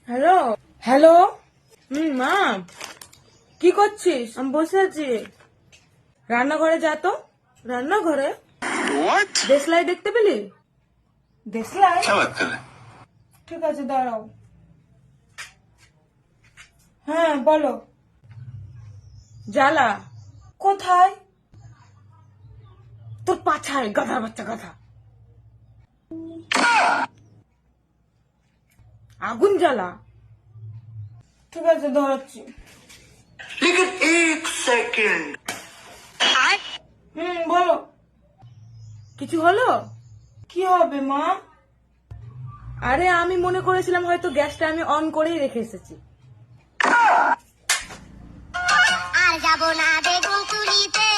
Hello hello. মা, কি করছিস? আমি বসে আছি। রান্নাঘরে যা তো। রান্নাঘরে? দেশলাই দেখতে পেলি? দেশলাই? ঠিক আছে, দাঁড়াও। হ্যাঁ, বলো। জ্বালা কোথায়? তোর পাছায়, গাধা বাচ্চা গাধা। আগুন জ্বালা। ঠিক আছে, ধরাচ্ছি। लेकिन एक सेकंड। বলো। কিছু হলো? কি হবে মা? আরে আমি মনে করেছিলাম হয়তো গ্যাসটা আমি অন করেই রেখে এসেছি। আর যাব না বেগুন তুলিতে।